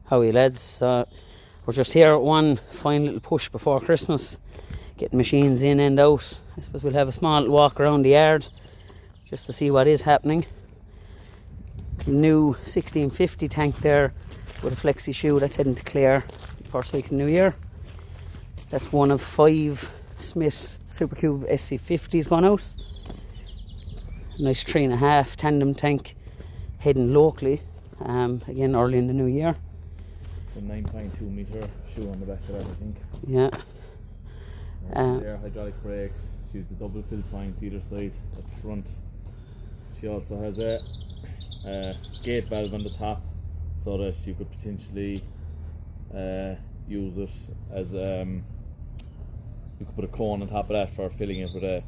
How are you, lads? We're just here at one fine little push before Christmas, getting machines in and out. I suppose we'll have a small little walk around the yard just to see what is happening. New 1650 tank there with a flexi shoe that's heading to clear first week of the new year. That's one of 5 Smith Supercube SC50s gone out. Nice 3.5 tandem tank heading locally, again early in the new year. It's a 9.2 metre shoe on the back of that, I think. Yeah. There, hydraulic brakes. She's the double fill points either side at the front. She also has a gate valve on the top, so that you could potentially use it as you could put a cone on top of that for filling it with a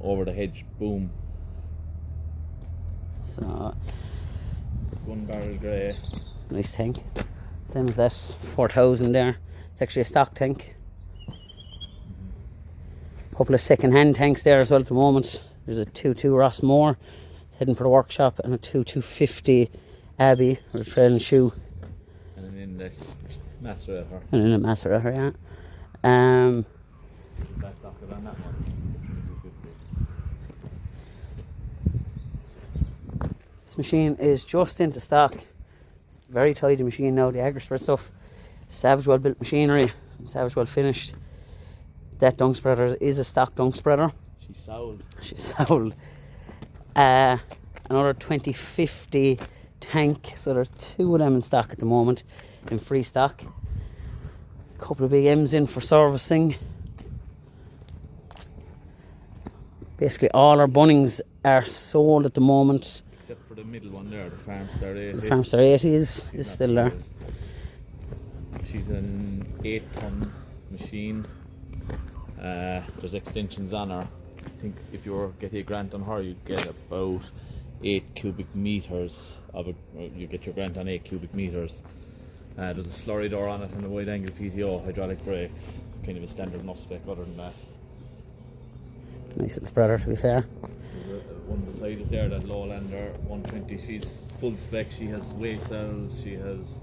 over the hedge boom. So 1 barrel grey. Nice tank. Same as that 4000 there. It's actually a stock tank. A couple of second-hand tanks there as well at the moment. There's a 2.2 Ross Moore heading for the workshop, and a 2.250 Abbey with a trailing shoe. And an inlet macerator. And then a macerator, yeah. Back docket on that one. This machine is just into stock. Very tidy machine now, the agri-spread stuff. Savage well built machinery, savage well finished. That dung spreader is a stock dung spreader. She's sold. She's sold. Another 2050 tank, so there's 2 of them in stock at the moment, in free stock. A couple of big M's in for servicing. Basically all our Bunnings are sold at the moment. Except for the middle one there, the Farmstar 80. The Farmstar 80 is still there. She's an 8-ton machine. There's extensions on her. I think if you were getting a grant on her, you'd get about 8 cubic meters of it. You get your grant on 8 cubic meters. There's a slurry door on it and a wide angle PTO, hydraulic brakes. Kind of a standard enough spec other than that. Nice little spreader, to be fair. One beside it there, that Lowlander 120, she's full spec. She has weigh cells, she has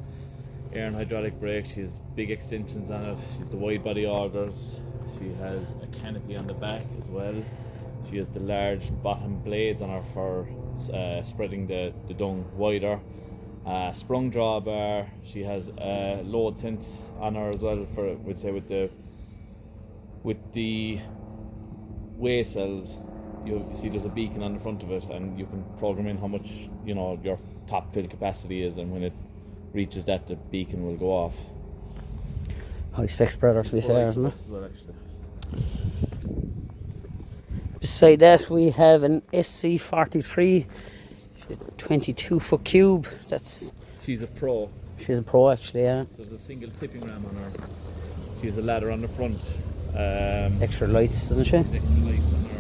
air and hydraulic brakes, she has big extensions on it, she's the wide body augers, she has a canopy on the back as well, she has the large bottom blades on her for spreading the dung wider, sprung drawbar, she has a load sense on her as well for, we'd say, with the weigh cells. You see there's a beacon on the front of it, and you can program in how much your top fill capacity is, and when it reaches that, the beacon will go off. High spec spreader, to be fair, isn't it? Well, actually. Beside that we have an SC43 22 foot cube. She's a pro. She's a pro, actually, yeah. So there's a single tipping ram on her. She has a ladder on the front. Extra lights, doesn't she? Extra lights on her.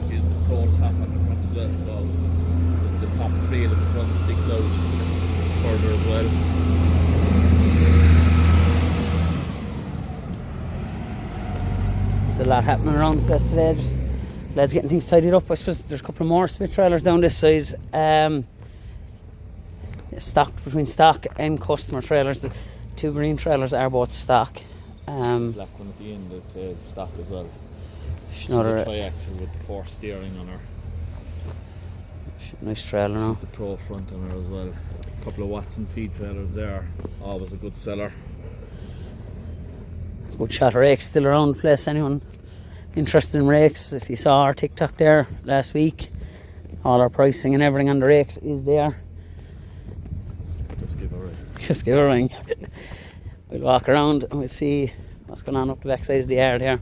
She has the pro top on the front as well, so the top rail at the front sticks out further as well. There's a lot happening around the place today, just lads getting things tidied up. I suppose there's a couple of more Smith trailers down this side. Stocked between stock and customer trailers. The 2 green trailers are both stock. Black one at the end, it says stock as well. She's a tri-axle with the 4 steering on her. Nice trailer now. She's the pro front on her as well. A couple of Watson feed trailers there, always a good seller. Good shot of rakes still around the place. Anyone interested in rakes? If you saw our TikTok there last week, all our pricing and everything on the rakes is there. Just give her a ring. Just give her a ring. We'll walk around and we'll see what's going on up the back side of the yard here.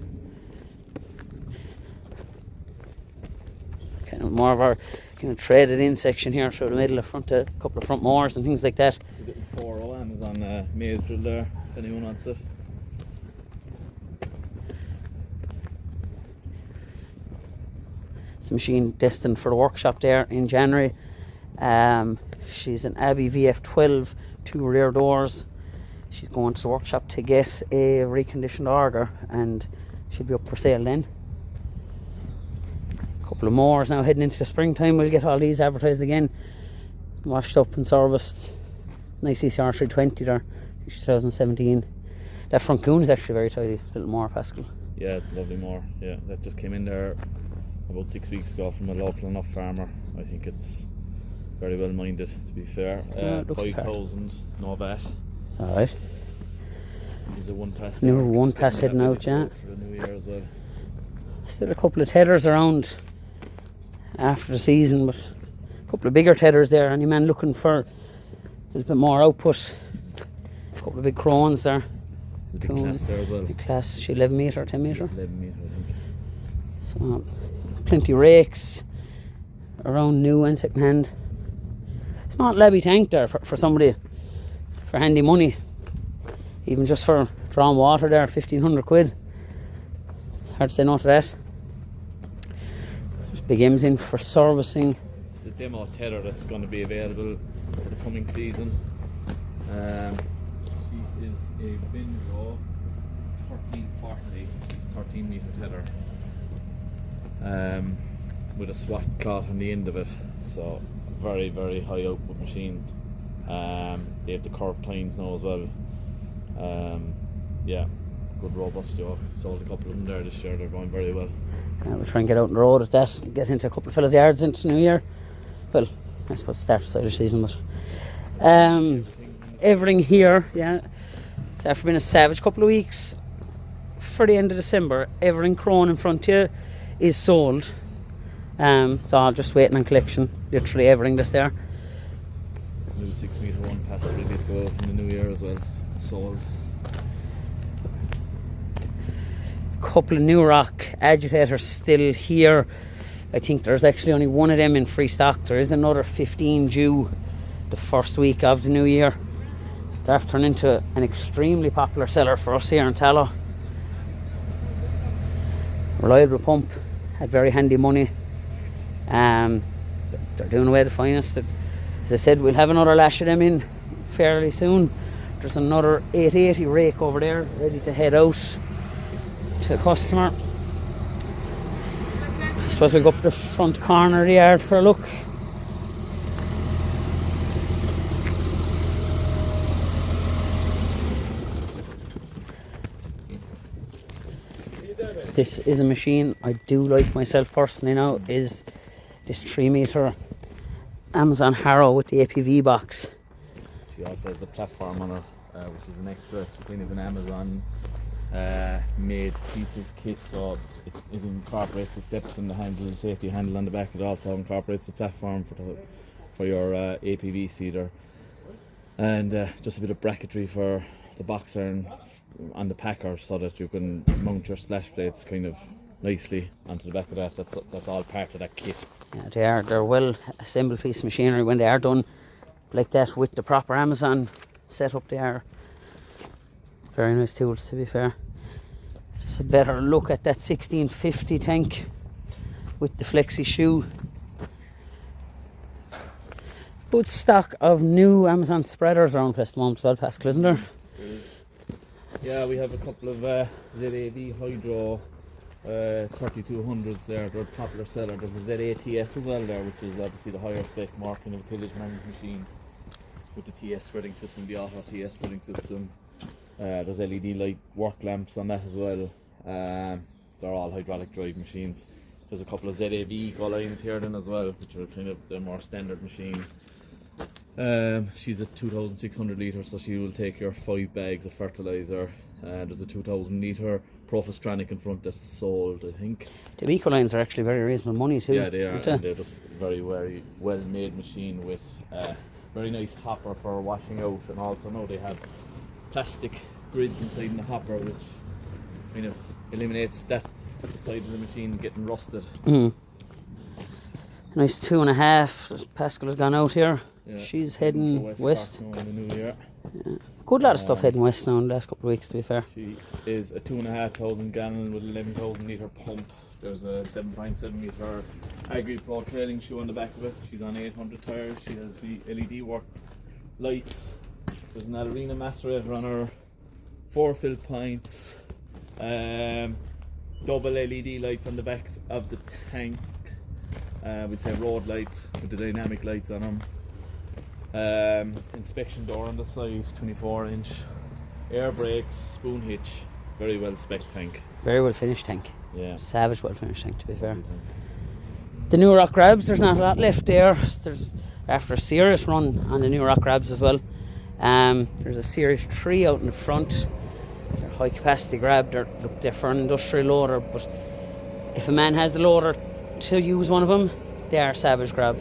Kind of more of our kind of traded in section here through the middle, a couple of front mowers and things like that. The little 4 Amazon maze drill there, if anyone wants it. It's a machine destined for the workshop there in January. She's an Abbey VF12, 2 rear doors. She's going to the workshop to get a reconditioned order, and she'll be up for sale then. A couple of mowers now heading into the springtime. We'll get all these advertised again, washed up and serviced Nice ECR 320 there, 2017. That front goon is actually very tidy, a little more Paschal. Yeah, it's a lovely mower. Yeah, that just came in there about 6 weeks ago from a local enough farmer. I think it's very well minded, to be fair. 5,000, no VAT. It's alright. Is a one pass. New one pass heading out, yeah. For the new year as well. Still a couple of tethers around after the season, but a couple of bigger tethers there. Any man looking for a little bit more output? A couple of big Krones there. The big class there as well. Big class, she 11 metre, 10 metre. 11 metre, I think. So, plenty of rakes around new and second hand. Small labby tank there for somebody for handy money. Even just for drawing water there, 1,500 quid. It's hard to say no to that. There's big M's in for servicing. It's a demo tether that's going to be available for the coming season. She is a Benro 1340, 13 metre tether. With a swat cloth on the end of it. So very, very high output machine. They have the curved tines now as well. Yeah, good robust yoke. Sold a couple of them there this year. They're going very well. We'll try and get out on the road at that and get into a couple of fellas' yards into New Year. Well, I suppose start the side of the season, but everything here, yeah. So after being a savage couple of weeks, for the end of December, everything Krone in front of you is sold. It's all just waiting on collection. Literally everything that's there. New 6 metre one pass ready to go in the new year as well. It's sold. Couple of new rock agitators still here. I think there's actually only one of them in free stock. There is another 15 due the first week of the new year. They've turned into an extremely popular seller for us here in Tallow. Reliable pump at very handy money. They're doing away the finest. As I said, we'll have another lash of them in fairly soon. There's another 880 rake over there ready to head out to a customer. I suppose we'll go up to the front corner of the yard for a look. This is a machine I do like myself personally now, is this 3 metre Amazon Harrow with the APV box. She also has the platform on her, which is an extra. It's kind of an Amazon made piece of kit, so it incorporates the steps and the handle, the safety handle on the back. It also incorporates the platform for your APV seeder, and just a bit of bracketry for the boxer and on the packer, so that you can mount your splash plates kind of nicely onto the back of that. That's all part of that kit. Yeah, they're well assembled piece of machinery when they are done like that with the proper Amazon setup. They are very nice tools, to be fair. Just a better look at that 1650 tank with the flexi shoe. Good stock of new Amazon spreaders around at the moment as well, Paschal, isn't there? Yeah, we have a couple of ZAV Hydro 3200s there. They're a popular seller. There's a ZATS as well there, which is obviously the higher spec marking of a Tillage man's machine with the TS spreading system, the auto TS spreading system. There's LED light work lamps on that as well. They're all hydraulic drive machines. There's a couple of ZAV eco lines here then as well, which are kind of the more standard machine. She's a 2,600 litre, so she will take your 5 bags of fertiliser. There's a 2,000 litre Profistronic in front that's sold, I think. The eco lines are actually very reasonable money too. Yeah, they are. And they're just very, very well made machine with very nice hopper for washing out, and also now they have plastic grids inside in the hopper, which kind of eliminates that side of the machine getting rusted. Nice 2.5. Paschal has gone out here. Yeah, she's heading west. Now in the new year. Yeah. Good lot of stuff heading west now in the last couple of weeks, to be fair. She is a 2,500 gallon with 11,000 litre pump. There's a 7.7 metre Agri Pro trailing shoe on the back of it. She's on 800 tyres. She has the LED work lights. There's an Arena macerator on her. 4 fill pints. Double LED lights on the back of the tank. We'd say road lights with the dynamic lights on them. Inspection door on the side, 24-inch. Air brakes, spoon hitch, very well spec tank. Very well finished tank. Yeah. Savage well finished tank, to be fair. The new rock grabs, there's not a lot left there. There's, after a serious run on the new rock grabs as well. There's a Series 3 out in the front. They're high capacity grab. They're for an industrial loader, but if a man has the loader to use one of them, they are savage grab.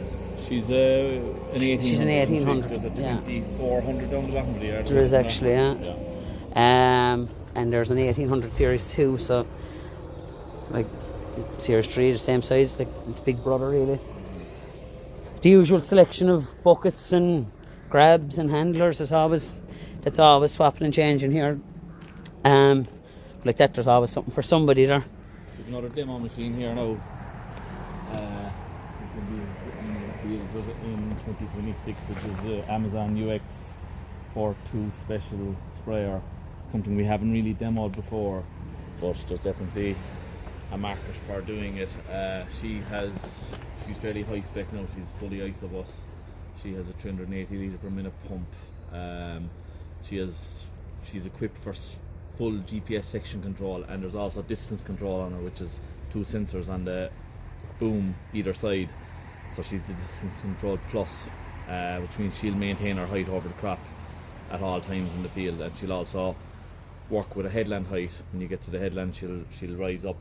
She's an 1800. She's an 1800. There's a 2400 down the bottom of the yard. There is actually, yeah. And there's an 1800 Series 2, so like the Series 3 is the same size, the big brother really. The usual selection of buckets and grabs and handlers is always swapping and changing here. Like that, there's always something for somebody there. There's another demo machine here now. It can be in 2026, which is the Amazon UX 42 special sprayer. Something we haven't really demoed before, but there's definitely a market for doing it. She's fairly high spec now. She's fully isobus. She has a 380 litre per minute pump. She's equipped for full GPS section control, and there's also distance control on her, which is 2 sensors on the boom either side. So she's the distance control plus, which means she'll maintain her height over the crop at all times in the field, and she'll also work with a headland height. When you get to the headland, she'll rise up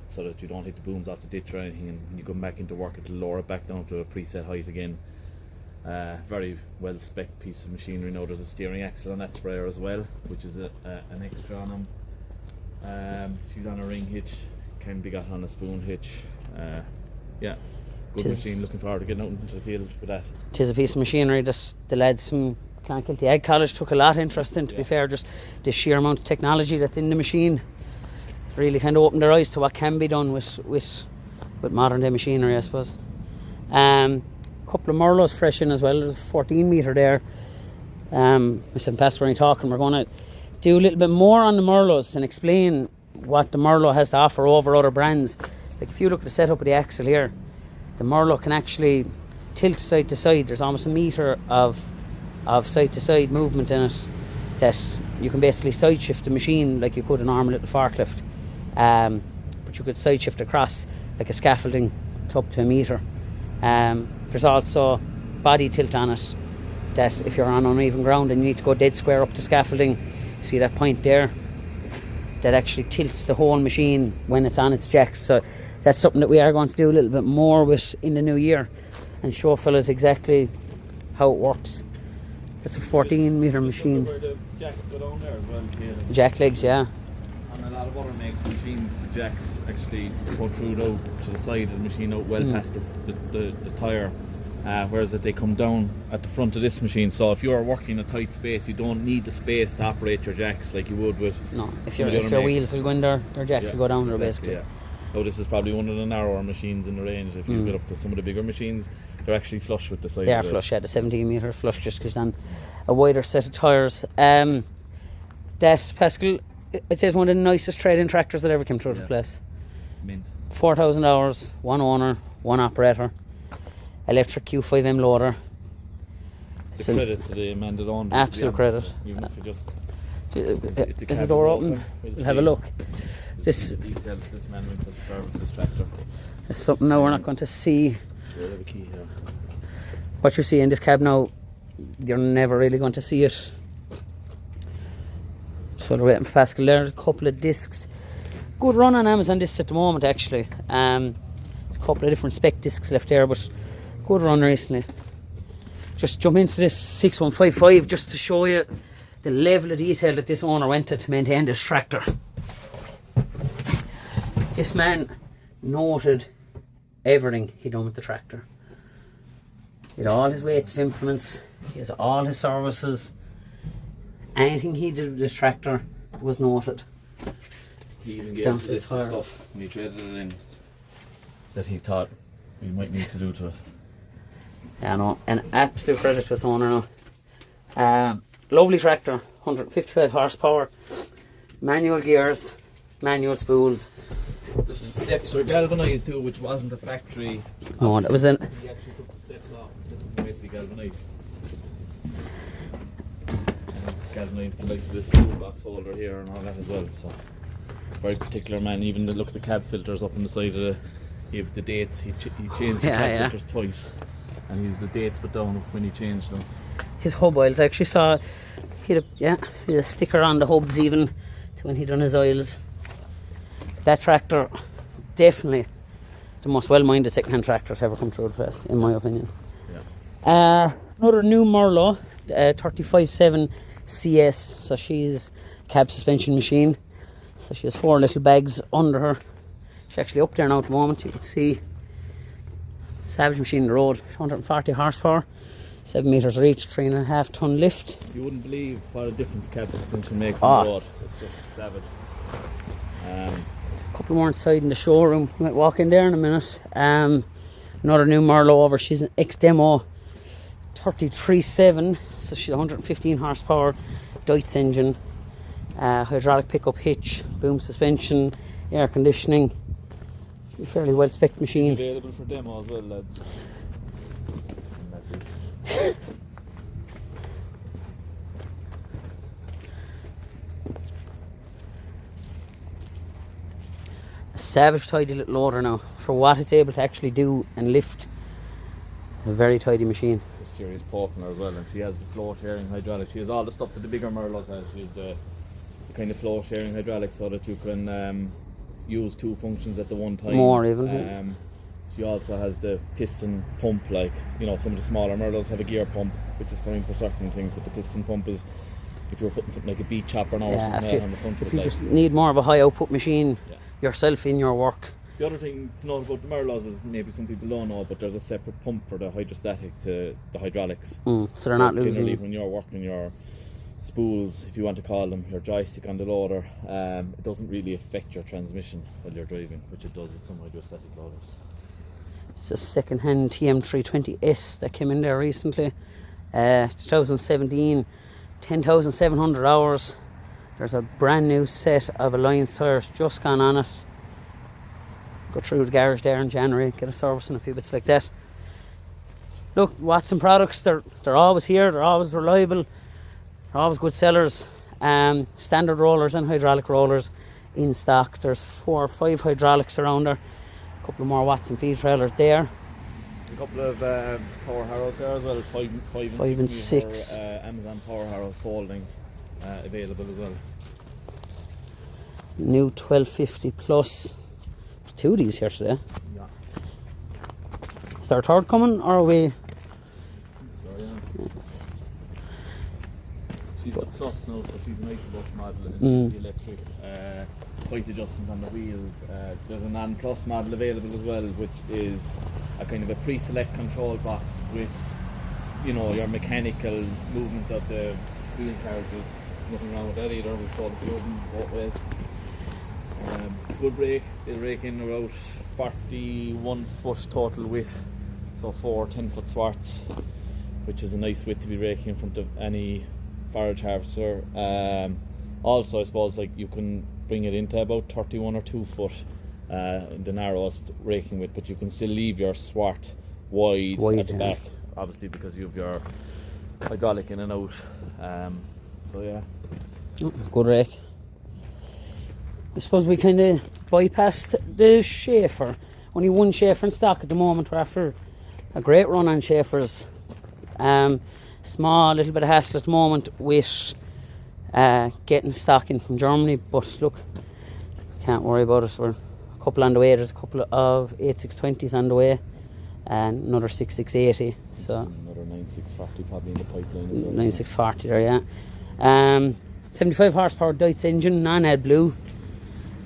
so that you don't hit the booms off the ditch or anything, and when you come back into work it'll lower it back down to a preset height again. Very well spec piece of machinery. Now there's a steering axle on that sprayer as well, which is an extra on them. She's on a ring hitch, can be got on a spoon hitch. Yeah, good machine. Looking forward to getting out into the field with that. Tis a piece of machinery that the lads from Clonakilty Ag College took a lot of interest in, to be fair. Just the sheer amount of technology that's in the machine really kind of opened their eyes to what can be done with modern day machinery, I suppose. Couple of Merlos fresh in as well. There's a 14 metre there. Myself and Pastor were talking, we're going to do a little bit more on the Merlos and explain what the Merlo has to offer over other brands. Like if you look at the setup of the axle here, the Merlo can actually tilt side to side. There's almost a metre of side to side movement in it, that you can basically side shift the machine like you could a normal little forklift, but you could side shift across like a scaffolding to up to a metre. There's also body tilt on it, that if you're on uneven ground and you need to go dead square up the scaffolding, see that point there, that actually tilts the whole machine when it's on its jacks. So that's something that we are going to do a little bit more with in the new year and show fellas exactly how it works. It's a 14 metre machine. Where the jacks go down there as well. Jack legs, yeah. And a lot of other makes of machines, the jacks actually protrude out to the side of the machine, out well past the tyre, whereas that they come down at the front of this machine. So if you're working a tight space, you don't need the space to operate your jacks like you would with. No, if your wheels will go in there, your jacks will go down there, basically. Yeah. Now this is probably one of the narrower machines in the range. If you get up to some of the bigger machines, they're actually flush with the side. They are flush, yeah. The 17 metre flush just goes on a wider set of tyres. That, Paschal, it says one of the nicest trade-in tractors that ever came through the place. Mint. 4,000 hours, one owner, one operator, electric Q5M loader. It's a credit to the man that owned it. Absolute credit. Even if you just... Is the door open? We'll have a look. This man went to service this tractor. It's something now we're not going to see. We'll have a key here. What you see in this cab now, you're never really going to see it. So we're waiting for Paschal there. A couple of discs. Good run on Amazon discs at the moment, actually. There's a couple of different spec discs left there, but good run recently. Just jump into this 6155 just to show you the level of detail that this owner went to maintain this tractor. This man noted everything he done with the tractor. He had all his weights of implements, he has all his services. Anything he did with this tractor was noted. He even gave us this stuff when he traded it in that he thought we might need to do to it. Yeah, no, an absolute credit to its owner now. Lovely tractor, 155 horsepower, manual gears, manual spools. The steps were galvanised too, which wasn't a factory. No, that was in. He actually took the steps off. This is nicely galvanised. galvanised the likes of this toolbox holder here and all that as well. So it's very particular, man. Even look at the cab filters up on the side of the dates. He changed the cab filters twice, and he's the dates put down of when he changed them. His hub oils, I actually saw he had a sticker on the hubs even to when he done his oils. That tractor, definitely the most well-minded second-hand tractors ever come through the press, in my opinion. Yeah. Another new Merlo, 35.7 CS. So she's cab suspension machine. So she has 4 little bags under her. She's actually up there now at the moment. You can see savage machine on the road. 140 horsepower, 7 meters reach, 3.5 ton lift. You wouldn't believe what a difference cab suspension makes on the road. It's just savage. A couple more inside in the showroom. We might walk in there in a minute. Another new Merlo over. She's an ex-demo 33.7. So she's 115 horsepower, Deutz engine, hydraulic pickup hitch, boom suspension, air conditioning. A fairly well spec machine. Available for demo as well, lads. A savage tidy little loader now for what it's able to actually do and lift. It's a very tidy machine. A serious partner as well, and she has the floor sharing hydraulic. She has all the stuff that the bigger Merlos has. She has the kind of floor sharing hydraulic so that you can use 2 functions at the one time. More even. She also has the piston pump, like, you know, some of the smaller Merlos have a gear pump, which is fine for certain things, but the piston pump is, if you're putting something like a beach chopper now or something on the front of it. If you just need more of a high output machine yourself in your work. The other thing to know about the Merlos is maybe some people don't know, but there's a separate pump for the hydrostatic to the hydraulics. So they're not losing. Generally, when you're working your spools, if you want to call them, your joystick on the loader, it doesn't really affect your transmission while you're driving, which it does with some hydrostatic loaders. It's a second-hand TM320S that came in there recently. 2017, 10,700 hours. There's a brand new set of Alliance tyres just gone on it. Go through the garage there in January, get a service and a few bits like that. Look, Watson products, they're always here, they're always reliable, they're always good sellers. Standard rollers and hydraulic rollers in stock. There's 4 or 5 hydraulics around there. A couple of more Watson feed trailers there. A couple of power harrows there as well, 5 and 6 Amazon power harrows folding available as well. New 1250 plus. There's 2 of these here today. Yeah. Is there a third coming, or are we? So, yeah. She's the plus now, so she's a nice bus model in the electric. Height adjustment on the wheels. There's a non-plus model available as well, which is a kind of a pre-select control box with, you know, your mechanical movement of the wheel carriages. Nothing wrong with that either. We saw the few of them both ways. It's a good brake. They'll rake in about 41 foot total width, so 4 10-foot swarts, which is a nice width to be raking in front of any forage harvester. Also, I suppose, like, you can bring it into about 31 or 2 foot the narrowest raking width, but you can still leave your swart wide at the back, obviously, because you have your hydraulic in and out. So yeah, good rake. I suppose we kind of bypassed the Schäffer. Only one Schäffer in stock at the moment. We're after a great run on Schäfers. Small little bit of hassle at the moment with getting stock in from Germany, but look, can't worry about it. We're a couple on the way. There's a couple of 8620s on the way and another 6680. So another 9640 probably in the pipeline as well. 9640 there, yeah. 75 horsepower Deutz engine, non-AdBlue.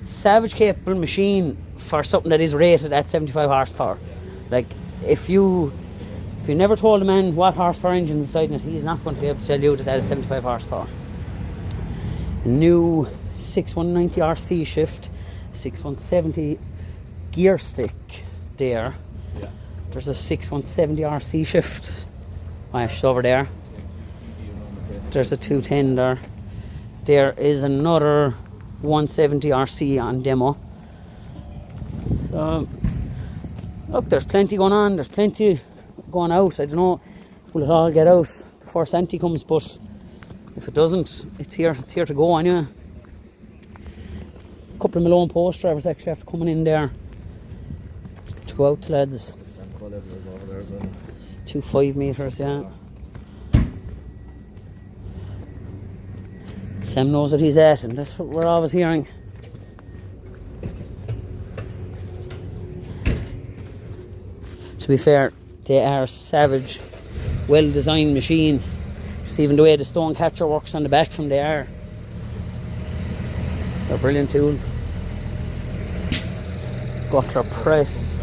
Savage capable machine for something that is rated at 75 horsepower. Like, if you never told a man what horsepower engine is inside it, he's not going to be able to tell you that is 75 horsepower. A new 6190 RC shift, 6170 gear stick there. Yeah. There's a 6170 RC shift mashed over there. There's a 210 there. There is another 170 RC on demo. So look, there's plenty going on, there's plenty going out. I don't know, will it all get out before Santi comes, but If it doesn't, it's here to go anyway. A couple of Malone post drivers actually after coming in there to go out to lads. It's 2.5 metres, yeah. Sam knows what he's at, and that's what we're always hearing. To be fair, they are a savage, well-designed machine. Just even the way the stone catcher works on the back from there. They're a brilliant tool. Gutter press.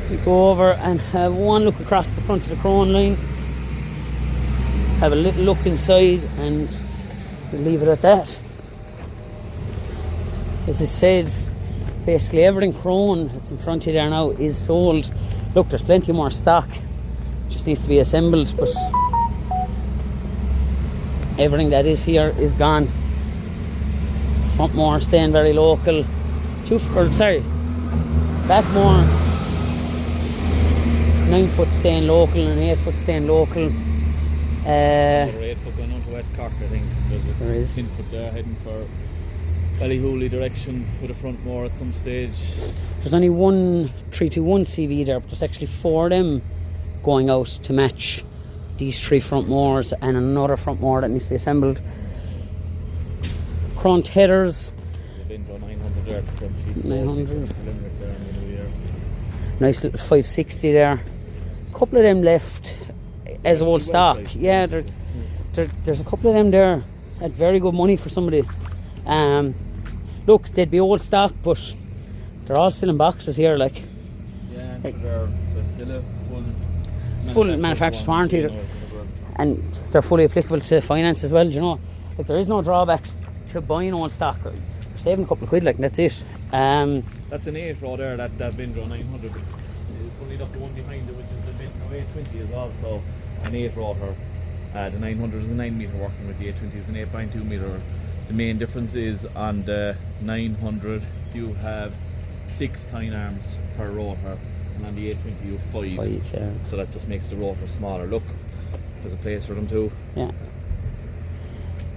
We go over and have one look across the front of the Krone line. Have a little look inside and we'll leave it at that. As I said, basically everything Krone that's in front of you there now is sold. Look, there's plenty more stock. Just needs to be assembled, but everything that is here is gone. Front more staying very local. Back more 9 foot staying local and 8 foot staying local. 8 foot going on to West Cork, I think. There is 10 foot there heading for Ballyhooly direction with a front more at some stage. There's only one 321 CV there, but there's actually 4 of them going out to match these 3 front mowers and another front mower that needs to be assembled. Krone headers. 900 there. 900. Nice little 560 there. A couple of them left as old stock. Yeah, there's a couple of them there at very good money for somebody. Look, they'd be old stock, but they're all still in boxes here, like. Yeah, they're still a full manufacturer's warranty, and they're fully applicable to finance as well. You know, like there is no drawbacks to buying old stock. You're saving a couple of quid, like, and that's it. That's an 8 row there, that Vindro 900. Funny enough, the one behind it, which is the Vindro 820, is also an 8 rotor. The 900 is a 9 metre working with, the 820 is an 8.2 metre. The main difference is on the 900 you have 6 tine arms per rotor, and on the 820 you have 5. Yeah. So that just makes the rotor smaller. Look, there's a place for them too. Yeah.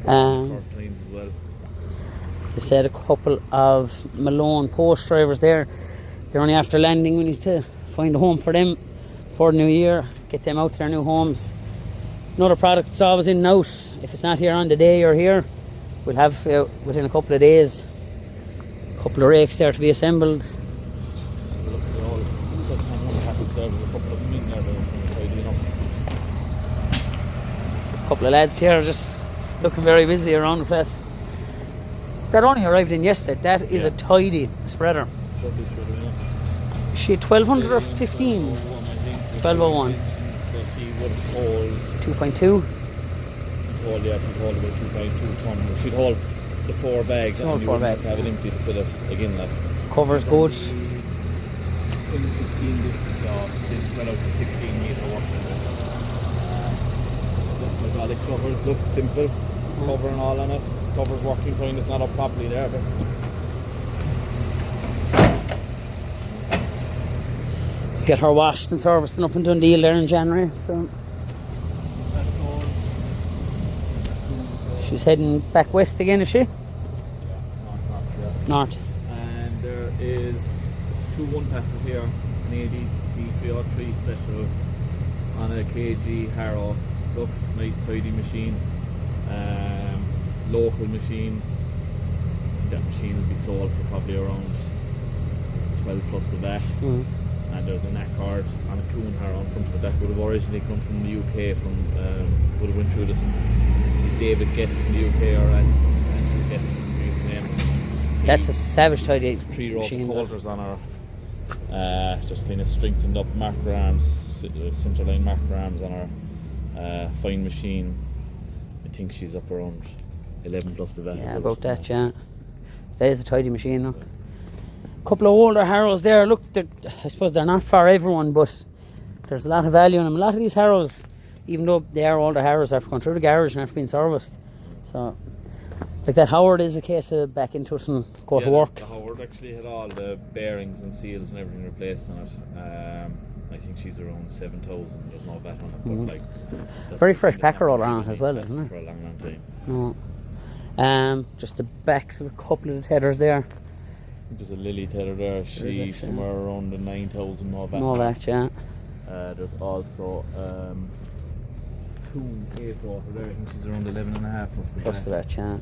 Curved tines as well. They said a couple of Malone post drivers there. They're only after landing. We need to find a home for them for the new year, get them out to their new homes. Another product that's always in and out. If it's not here on the day you're here, we'll have within a couple of days a couple of rakes there to be assembled. So look, they're all secondhand one package there. There's a couple of them in there, they're tidy enough. A couple of lads here just looking very busy around the place. That only arrived in yesterday. That is a tidy spreader. Lovely spreader, yeah. Is she 1200 or 15? 1201. So she would hold 2.2. She'd hold about 2.2 ton. She'd hold the 4 bags, and you wouldn't have to have it empty to fill it again. Like. Cover's good. 16 discs, so she's spread out to 16 metre working with. Hydraulic covers look simple. Cover and all on it. Cover's working fine, it's not up properly there, but get her washed and serviced and up in Dundee there in January. So that's all. she's heading back west again, is she? Yeah, north. And there is 2 1-passes here, an AD D303 special on a KG harrow. Look, nice tidy machine. Local machine. That machine will be sold for probably around 12 plus the VAT. And there's an accord on a Coon harrow in front of it that would have originally come from the UK, would have went through this David Guest in the UK, or Andrew Guest from the name. That's a savage tidy 3 rows of machine. holders on her, just kind of strengthened up marker arms, centerline marker arms on her. Fine machine. I think she's up around 11 plus the VAT. Yeah, about that, yeah. That is a tidy machine, though. Couple of older harrows there. Look, I suppose they're not for everyone, but there's a lot of value in them. A lot of these harrows, even though they are older harrows, have gone through the garage and have been serviced. So, like that Howard is a case of back into it and go to work. The Howard actually had all the bearings and seals and everything replaced on it. I think she's around 7,000. There's no VAT on it, but like that's Very the fresh thing that's packer not all been around really as well, invested isn't it? for a long, long time. No. Just the backs of a couple of the tethers there. There's a Lily tether there. She's somewhere around the 9,000. No VAT. No VAT, yeah. There's also 2 8-rotor there. I think she's around 11.5 Plus the VAT, yeah.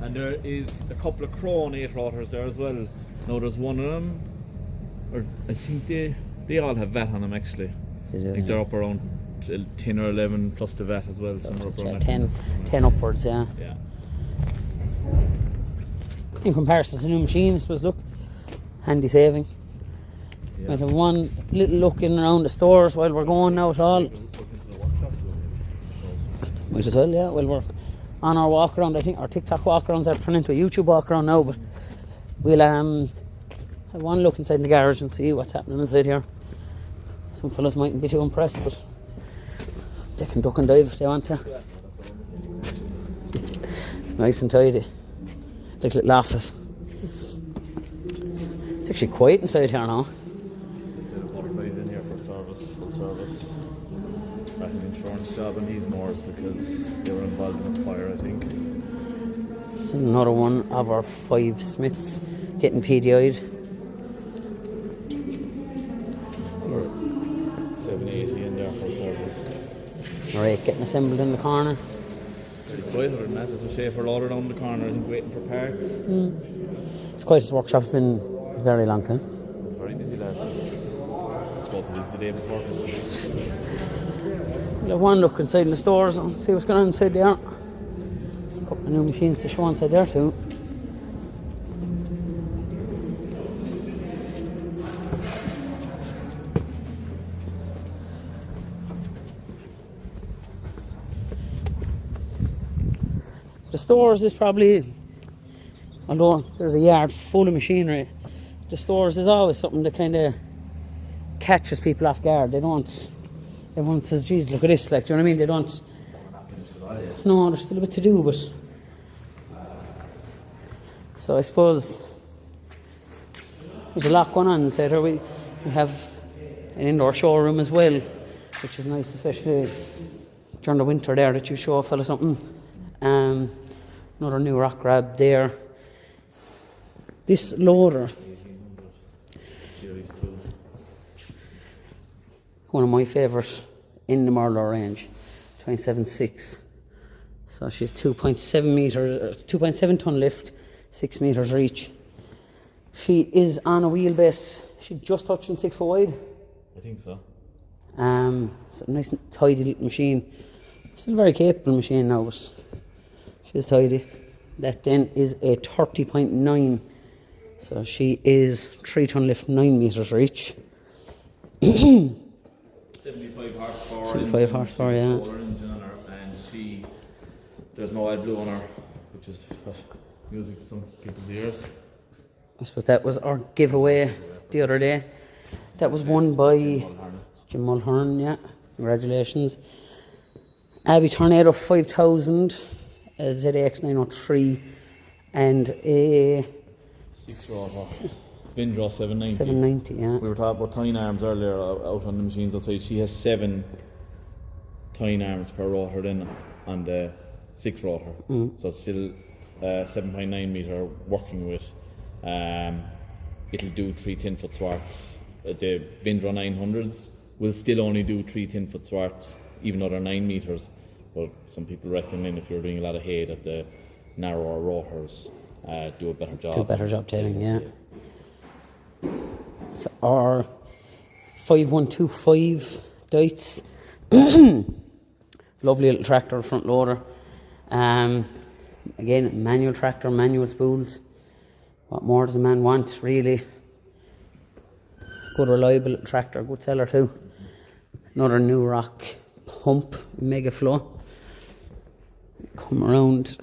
And there is a couple of Krone 8-rotors there as well. Now there's one of them, or I think they all have VAT on them actually. They do, I think they're up around 10 or 11 plus the VAT as well. Somewhere up around 10 upwards, yeah. Yeah. In comparison to new machines, but look, handy saving. Yeah. Might have one little look in around the stores while we're going now at all. Might as well, yeah. Well, we're on our walk around. I think our TikTok walk arounds have turned into a YouTube walk around now, but we'll have one look inside the garage and see what's happening inside here. Some fellas mightn't be too impressed, but they can duck and dive if they want to. Nice and tidy, like a little office. It's actually quiet inside here now. Butterflies in here for service, full service. Got an insurance job on these mowers because they were involved in a fire, I think. It's another one of our 5 Smiths getting PDI'd. 780 in there for service. Rake getting assembled in the corner. Pretty quiet other than that. There's a Schäffer loader down the corner, I think, waiting for parts. It's quite as workshop's been a very long time. Very busy, lads. I suppose it is the day before Christmas. We'll have one look inside in the stores and see what's going on inside there. There's a couple of new machines to show inside there too. The stores is probably, although there's a yard full of machinery, the stores is always something that kind of catches people off guard. They don't, everyone says, geez, look at this, like, do you know what I mean? They don't, no, there's still a bit to do, but, so I suppose there's a lot going on inside here. We have an indoor showroom as well, which is nice, especially during the winter there, that you show a fella something. Another new rock grab there. This loader, one of my favourite in the Merlo range, 27.6. So she's 2.7 metres, 2.7 ton lift, 6 metres reach. She is on a wheelbase. She's just touching 6 foot wide. I think so. It's a nice tidy little machine. Still a very capable machine now, but she's tidy. That then is a 30.9. So she is 3 ton lift, 9 metres reach. 75 horsepower. 75 horsepower, yeah. Engine on her, and there's no AdBlue on her, which is music to some people's ears. I suppose that was our giveaway the other day. That was won by Jim Mulhern, yeah. Congratulations. Abbey Tornado 5000, a ZX 903, and a 6-rotor Vindro 790. 790, yeah. We were talking about tying arms earlier out on the machines outside. She has 7 tying arms per rotor then on the 6-rotor. So it's still 7.9 metre working with. It'll do 3 10-foot swarts. The Vindro 900s will still only do 3 10-foot swarts, even though they're 9 metres. But some people recommend if you're doing a lot of hay that the narrower rotors do a better job. Do a better job tailing, yeah. So our 5125 Dites. Lovely little tractor, front loader. Again, manual tractor, manual spools. What more does a man want, really? Good reliable little tractor, good seller too. Another new rock pump, Mega Flow. Come around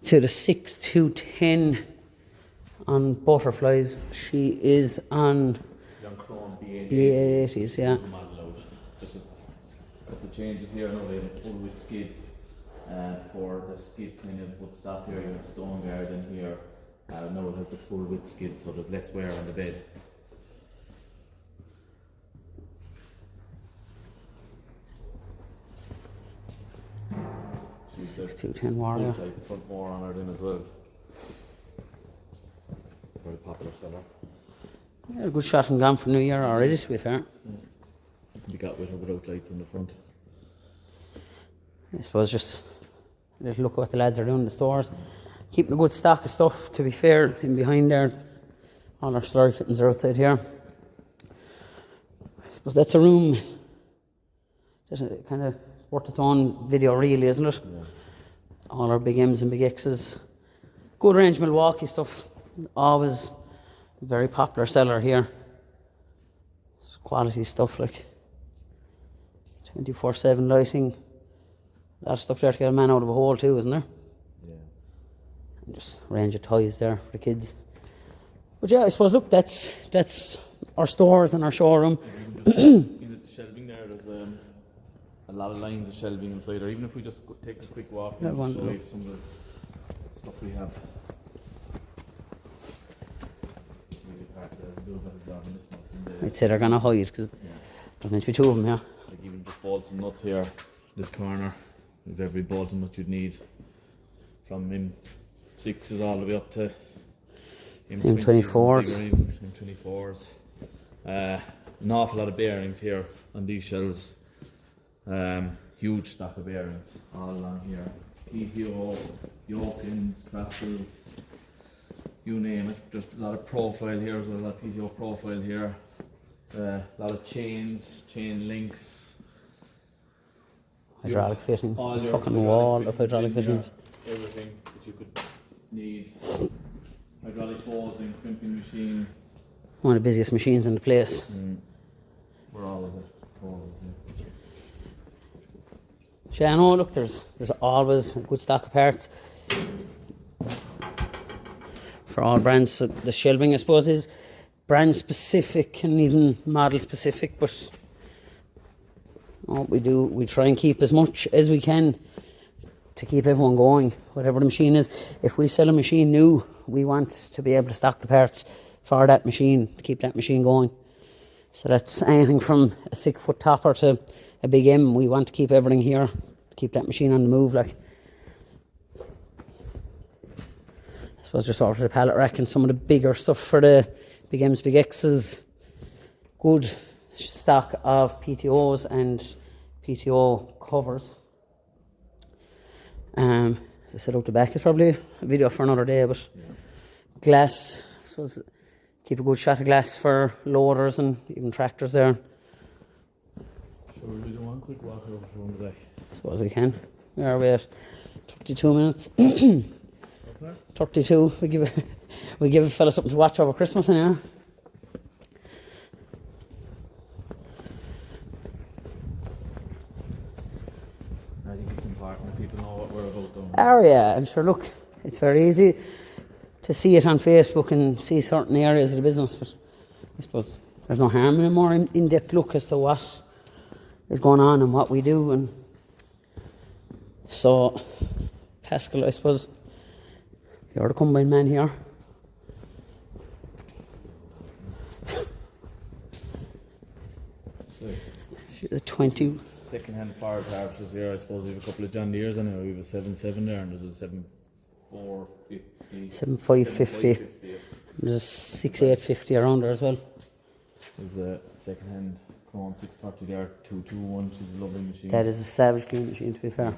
to the 6210 on butterflies. She is on B880s, yeah. Just a couple of changes here. Now they have a full width skid for the skid kind of would stop here. You have a stone guard in here. Now it has the full width skid, so there's less wear on the bed. 6210 Warrior. Full type, front more on her then as well. Very popular seller. Yeah, a good shot and gone for New Year already, to be fair. You got with or without lights on the front. I suppose just a little look at what the lads are doing in the stores. Keeping a good stock of stuff, to be fair, in behind there. All our slurry fittings are outside here. I suppose that's a room. That's kind of worth its own video, really, isn't it? Yeah. All our big M's and big X's. Good range Milwaukee stuff. Always very popular seller here. It's quality stuff, like 24/7 lighting. A lot of stuff there to get a man out of a hole too, isn't there? Yeah. And just a range of toys there for the kids. But yeah, I suppose, look, that's our stores and our showroom. In the shelving there, there's a lot of lines of shelving inside there. Even if we just take a quick walk and show you some of the stuff we have. I'd say they're gonna hide because there's meant to be two of them here. Like even just bolts and nuts here, this corner, with every bolt and nut you'd need, from M6s all the way up to M24s. M24s. An awful lot of bearings here on these shelves. Huge stock of bearings all along here. PTO, Yokins, Craftles, you name it. There's a lot of profile here, there's a lot of PTO profile here. A lot of chains, chain links. Hydraulic fittings, All a your fucking wall of hydraulic in here, fittings. everything that you could need. Hydraulic hosing, crimping machine. One of the busiest machines in the place. We're all of it. Yeah, no, look, there's always a good stock of parts for all brands. So the shelving, I suppose, is brand specific and even model specific, but what we do, we try and keep as much as we can to keep everyone going, whatever the machine is. If we sell a machine new, we want to be able to stock the parts for that machine, to keep that machine going. So that's anything from a 6-foot topper to a big M. We want to keep everything here, to keep that machine on the move. Like, I suppose just over the pallet rack and some of the bigger stuff for the big M's, big X's. Good stock of PTOs and PTO covers. As I said, out the back is probably a video for another day, but glass, I suppose, keep a good shot of glass for loaders and even tractors there. Sure, we do one quick walk over to the back. I suppose we can. Where are we at? 32 minutes. 32. We give a fella something to watch over Christmas, anyhow. I think it's important that people know what we're about, don't we? Area, and sure, look, it's very easy to see it on Facebook and see certain areas of the business, but I suppose there's no harm in a more in-depth look as to what is going on and what we do. And so, Paschal, I suppose, you're the combine man here. She's a 20. Secondhand power harvesters here. I suppose we have a couple of John Deeres anyway. We have a 7.7 there, and there's a 7.450. 7.550. There's a 6.850 around there as well. There's a secondhand Krone 630 there, 221. She's a lovely machine. That is a savage clean machine, to be fair.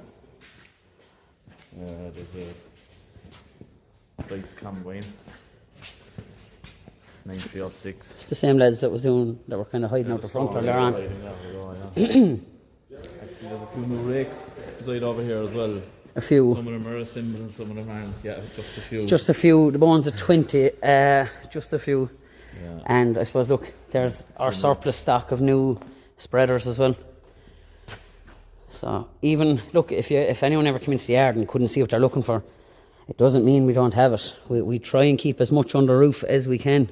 There's a Rakes combine 9306. It's the same lads that were kind of hiding out the front earlier on. Actually, there's a few new rakes beside over here as well. A few. Some of them are assembled and some of them aren't. Yeah, just a few. Just a few. The ones at 20, just a few. Yeah. And I suppose, look, there's our surplus stock of new spreaders as well. So even, look, if anyone ever came into the yard and couldn't see what they're looking for, it doesn't mean we don't have it. We try and keep as much under roof as we can.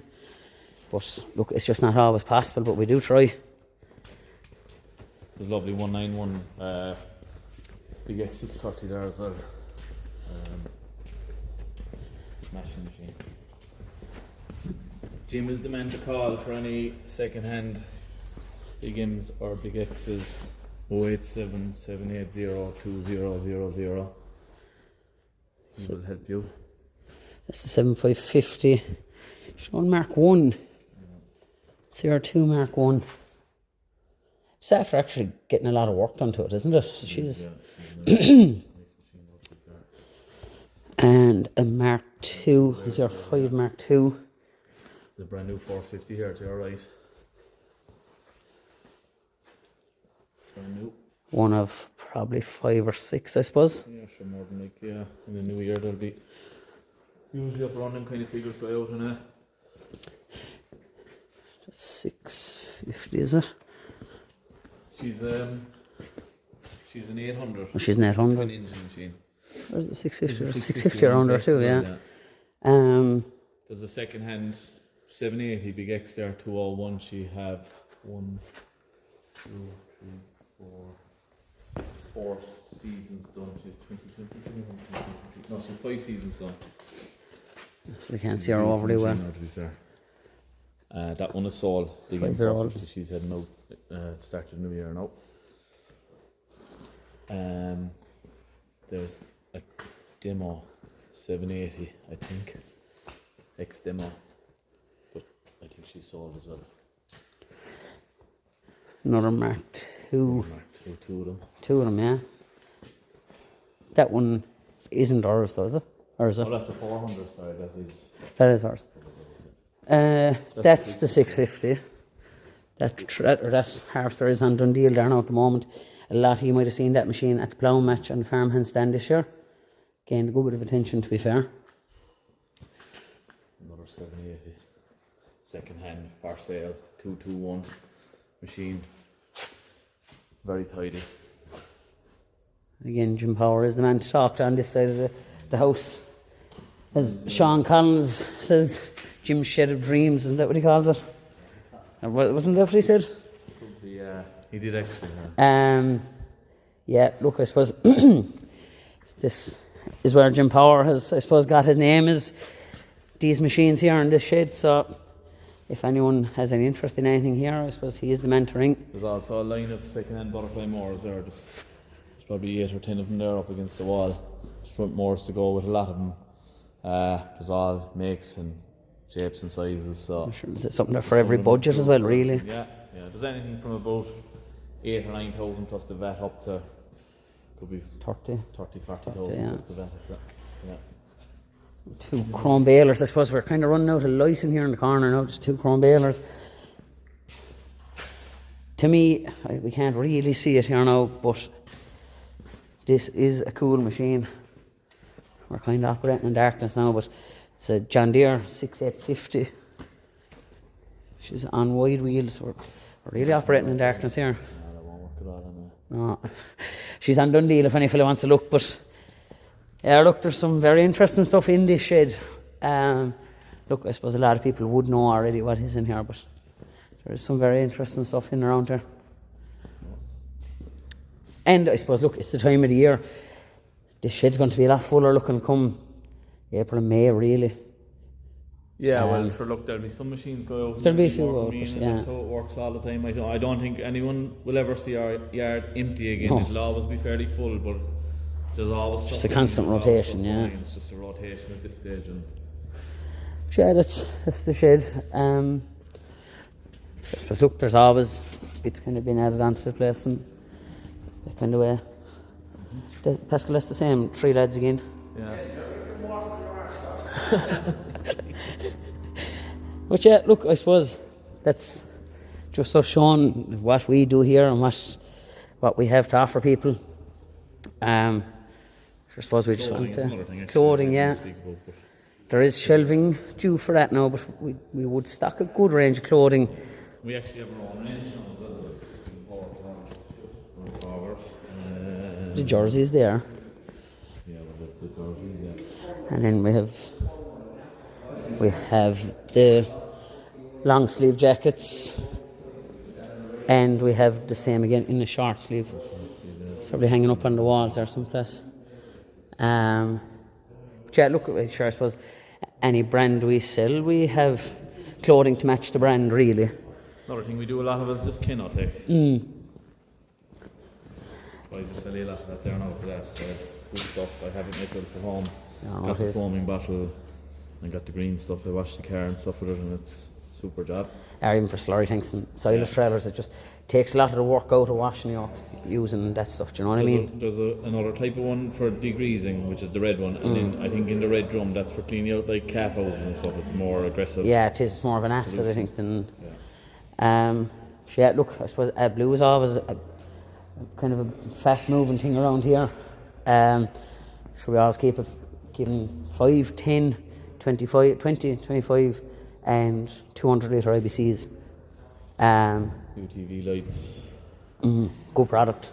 But look, it's just not always possible, but we do try. There's a lovely 191 big X630 there as well. Smashing machine. Jim is the man to call for any second-hand big M's or big X's. 087 780 2000. He will help you. That's the 7550. Showing Mark 1. CR2 Mark 1. Schäffer actually getting a lot of work done to it, isn't it? She's and a Mark 2. Is there 5 Mark 2? The brand new 450 here to your right. Brand new. One of probably 5 or 6, I suppose. Yeah, sure, more than likely, yeah. In the new year, there'll be usually up around them kind of figures go out, and That's 650, is it? She's an 800. Oh, she's an 800. Twin engine machine. Where's the 650? There's 650 around there too, yeah. There's a second-hand 780 Big X there, 201. She have 1, 2, 3, 4 seasons done. She's 2020. No, she's 5 seasons done. So we can't see her overly well. To be fair. That one is sold. Big 5-year-old. She's heading out. Started the new year now. There's a demo 780, I think. X demo. But I think she's sold as well. Another Mark 2. Mark 2, 2 of them. 2 of them, yeah. That one isn't ours though, is it? Or is it? Oh, that's a 400, sorry, That is ours. That's the 650. That harvester is on Dundee there now at the moment. A lot of you might have seen that machine at the plough match on the farmhand stand this year. Gained a good bit of attention, to be fair. Another 780. Second hand, for sale, 221 machine. Very tidy. Again, Jim Power is the man to talk to on this side of the house. As Sean Collins says, Jim's shed of dreams, isn't that what he calls it? Wasn't that what he said? Could be, he did actually. Yeah, look, I suppose this is where Jim Power has, I suppose, got his name, is these machines here in this shed. So if anyone has any interest in anything here, I suppose he is the man to ring. There's also a line of second-hand butterfly mowers there. There's probably 8 or 10 of them there up against the wall. There's front mowers to go with a lot of them. There's all makes and shapes and sizes. So Sure, is it something there for every budget as well, really? Yeah. There's anything from about 8 or 9,000 plus the VAT up to could be 40,000 yeah. plus the VAT. That's it. Yeah. 2 chrome balers. I suppose we're kind of running out of light in here in the corner now. Just 2 chrome balers. To me, we can't really see it here now, but this is a cool machine. We're kind of operating in darkness now, but it's a John Deere 6850. She's on wide wheels. We're really operating in darkness here. No, that won't work at all. No. She's on Dundee if any fella wants to look, but yeah, look, there's some very interesting stuff in this shed. Look, I suppose a lot of people would know already what is in here, but there's some very interesting stuff in around here. And I suppose, look, it's the time of the year. This shed's going to be a lot fuller looking come April and May, really. Yeah, well, sure, look, there'll be some machines go out. There'll be a few go out, yeah. So it works all the time. I don't think anyone will ever see our yard empty again. No. It'll always be fairly full, but there's always just stuff a constant rotation, yeah. It's just a rotation at this stage. And yeah, that's the shed. I suppose, look, there's always bits kind of being added onto the place and that kind of way. Paschal, that's the same, 3 lads again. Yeah. But yeah, look, I suppose that's just us showing what we do here and what we have to offer people. I suppose we just want to clothing, yeah. There is shelving due for that now, but we would stock a good range of clothing. We actually have our own range now as well. The jerseys there. Yeah, well, the jerseys, yeah. And then we have the long sleeve jackets, and we have the same again in the short sleeve. It's probably hanging up on the walls there someplace. But yeah, look, sure, I suppose any brand we sell, we have clothing to match the brand, really. Another thing we do a lot of is just Kenotech. Boys are selling a lot of that there now for that. Good stuff. I have it myself at home. Yeah, Got the foaming bottle. I got the green stuff. I wash the car and stuff with it, and it's a super job. Or even for slurry tanks and silage trailers, it just takes a lot of the work out of washing, using that stuff. Do you know what I mean? There's another type of one for degreasing, which is the red one, and then I think in the red drum, that's for cleaning out like calf houses and stuff. It's more aggressive. Yeah, it is. It's more of an acid, I think, than. So yeah, look, I suppose blue is always a kind of a fast-moving thing around here. Should we always keep keeping 5, 10, 25, 20, 25, and 200 litre IBCs. UTV lights. Good product,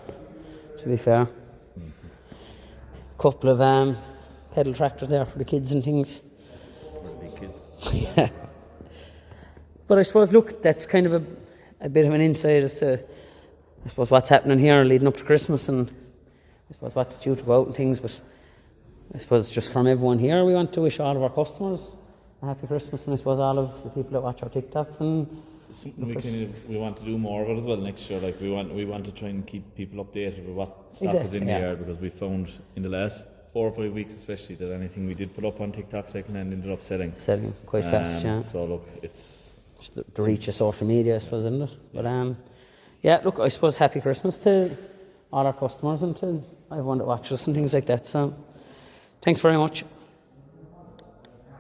to be fair. Couple of pedal tractors there for the kids and things. Big kids. Yeah. But I suppose, look, that's kind of a bit of an insight as to, I suppose, what's happening here leading up to Christmas, and I suppose what's due to go out and things. But I suppose just from everyone here, we want to wish all of our customers a happy Christmas, and I suppose all of the people that watch our TikToks. And we want to do more of it as well next year. Like we want to try and keep people updated with what stock is in the yard, because we found in the last 4 or 5 weeks especially that anything we did put up on TikTok secondhand ended up selling quite fast. Yeah. So look, it's the reach of social media, I suppose, isn't it? But yeah, look, I suppose happy Christmas to all our customers and to everyone that watches and things like that. So thanks very much.